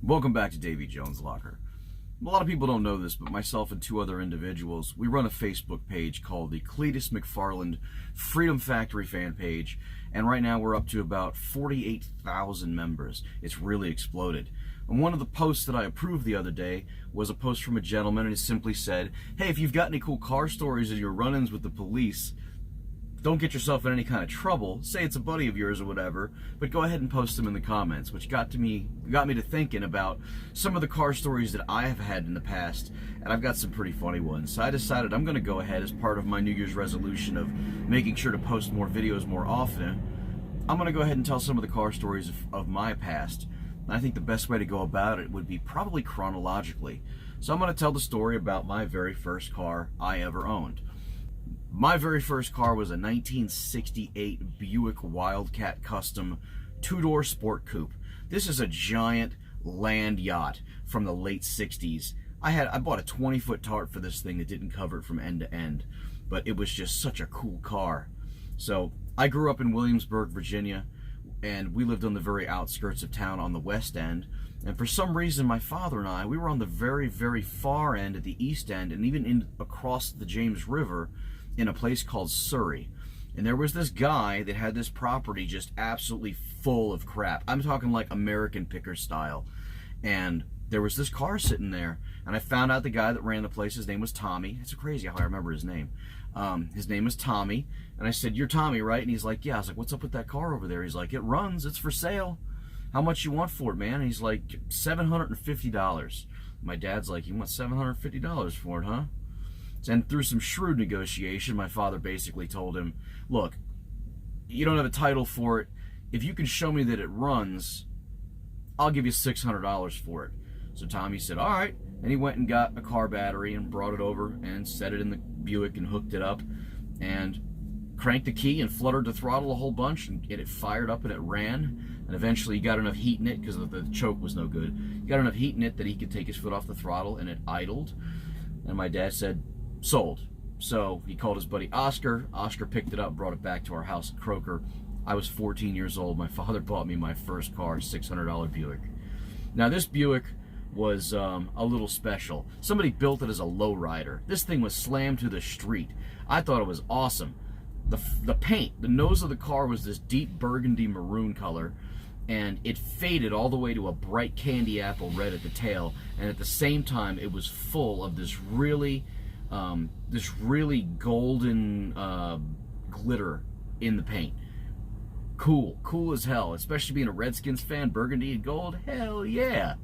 Welcome back to Davy Jones Locker. A lot of people don't know this, but myself and two other individuals, we run a Facebook page called the Cletus McFarland Freedom Factory fan page, and right now we're up to about 48,000 members. It's really exploded. And one of the posts that I approved the other day was a post from a gentleman, and it simply said, hey, if you've got any cool car stories of your run-ins with the police, don't get yourself in any kind of trouble. Say it's a buddy of yours or whatever, but go ahead and post them in the comments, which got me to thinking about some of the car stories that I have had in the past, and I've got some pretty funny ones. So I decided I'm going to go ahead, as part of my New Year's resolution of making sure to post more videos more often, I'm going to go ahead and tell some of the car stories of my past. And I think the best way to go about it would be probably chronologically. So I'm going to tell the story about my very first car I ever owned. My very first car was a 1968 Buick Wildcat Custom two-door sport coupe. This is a giant land yacht from the late 60s. I bought a 20-foot tarp for this thing that didn't cover it from end to end, but it was just such a cool car. So I grew up in Williamsburg, Virginia, and we lived on the very outskirts of town on the west end. And for some reason, my father and I, we were on the very, very far end at the east end, and even across the James River, in a place called Surrey. And there was this guy that had this property just absolutely full of crap. I'm talking like American picker style. And there was this car sitting there, and I found out the guy that ran the place, his name was Tommy. It's crazy how I remember his name. His name was Tommy, and I said, you're Tommy, right? And he's like, yeah. I was like, what's up with that car over there? He's like, it runs, it's for sale. How much you want for it, man? And he's like, $750. My dad's like, you want $750 for it, huh? And through some shrewd negotiation, my father basically told him, look, you don't have a title for it. If you can show me that it runs, I'll give you $600 for it. So Tommy said, all right. And he went and got a car battery and brought it over and set it in the Buick and hooked it up and cranked the key and fluttered the throttle a whole bunch, and it fired up and it ran. And eventually he got enough heat in it, because the choke was no good. He got enough heat in it that he could take his foot off the throttle, and it idled. And my dad said, sold. So he called his buddy Oscar. Oscar picked it up, brought it back to our house at Croker. I was 14 years old. My father bought me my first car, $600 Buick. Now this Buick was a little special. Somebody built it as a lowrider. This thing was slammed to the street. I thought it was awesome. The paint, the nose of the car was this deep burgundy maroon color, and it faded all the way to a bright candy apple red at the tail, and at the same time it was full of this really golden glitter in the paint. Cool as hell, especially being a Redskins fan. Burgundy and gold, hell yeah.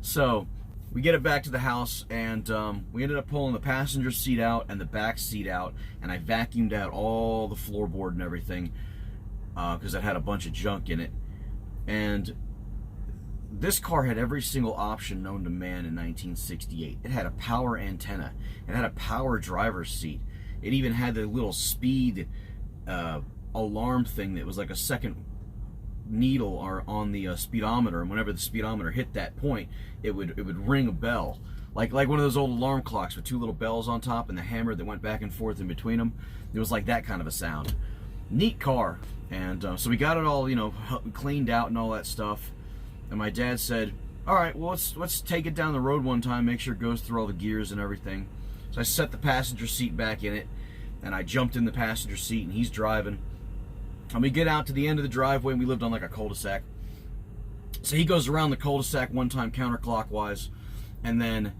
So we get it back to the house, and we ended up pulling the passenger seat out and the back seat out, and I vacuumed out all the floorboard and everything because it had a bunch of junk in it. And this car had every single option known to man in 1968. It had a power antenna. It had a power driver's seat. It even had the little speed alarm thing that was like a second needle on the speedometer, and whenever the speedometer hit that point, it would ring a bell, like one of those old alarm clocks with two little bells on top and the hammer that went back and forth in between them. It was like that kind of a sound. Neat car. And so we got it all, cleaned out and all that stuff. And my dad said, all right, well, let's take it down the road one time, make sure it goes through all the gears and everything. So I set the passenger seat back in it, and I jumped in the passenger seat, and he's driving. And we get out to the end of the driveway, and we lived on like a cul-de-sac. So he goes around the cul-de-sac one time counterclockwise, and then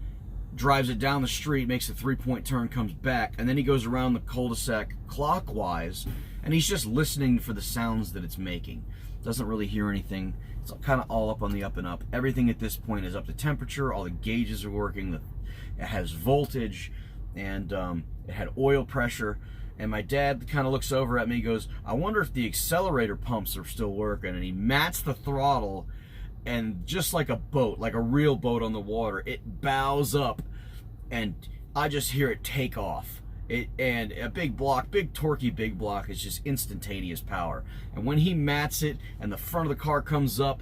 drives it down the street, makes a three-point turn, comes back, and then he goes around the cul-de-sac clockwise, and he's just listening for the sounds that it's making. Doesn't really hear anything. It's kind of all up on the up and up. Everything at this point is up to temperature. All the gauges are working. It has voltage, and it had oil pressure. And my dad kind of looks over at me and goes, I wonder if the accelerator pumps are still working. And he mats the throttle, and just like a boat, like a real boat on the water, it bows up, and I just hear it take off. And a big block, big torquey big block is just instantaneous power. And when he mats it and the front of the car comes up,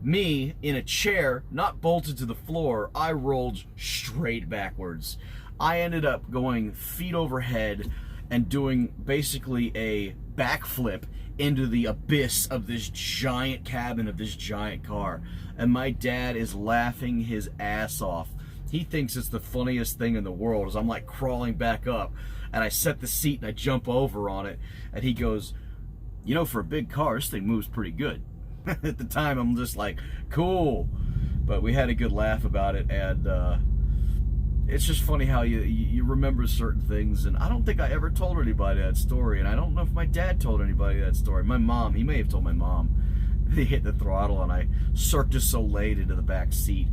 me in a chair, not bolted to the floor, I rolled straight backwards. I ended up going feet overhead and doing basically a backflip into the abyss of this giant cabin of this giant car. And my dad is laughing his ass off. He thinks it's the funniest thing in the world as I'm like crawling back up, and I set the seat and I jump over on it, and he goes, you know, for a big car, this thing moves pretty good. At the time, I'm just like, cool. But we had a good laugh about it, and it's just funny how you remember certain things. And I don't think I ever told anybody that story, and I don't know if my dad told anybody that story. My mom, he may have told my mom. He hit the throttle, and I Cirque du Soleil'd into the back seat.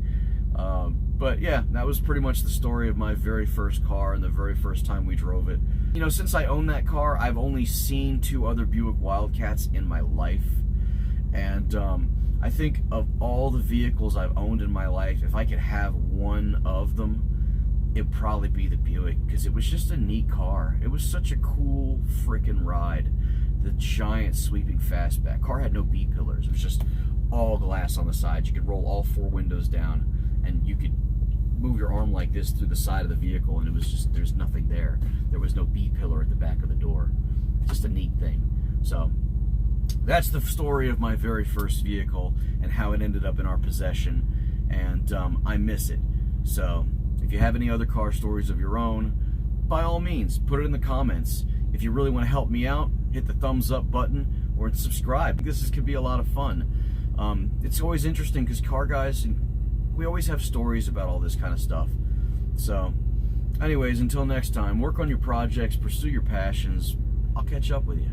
But yeah, that was pretty much the story of my very first car and the very first time we drove it. You know, since I own that car, I've only seen 2 other Buick Wildcats in my life. And I think of all the vehicles I've owned in my life, if I could have one of them, it'd probably be the Buick, because it was just a neat car. It was such a cool freaking ride. The giant sweeping fastback. Car had no B-pillars. It was just all glass on the sides. You could roll all 4 windows down, and you could move your arm like this through the side of the vehicle, and it was just, there's nothing there. There was no B-pillar at the back of the door. Just a neat thing. So that's the story of my very first vehicle and how it ended up in our possession, and I miss it. So if you have any other car stories of your own, by all means, put it in the comments. If you really want to help me out, hit the thumbs up button or subscribe. This could be a lot of fun. It's always interesting because car guys, we always have stories about all this kind of stuff. So anyways, until next time, work on your projects, pursue your passions. I'll catch up with you.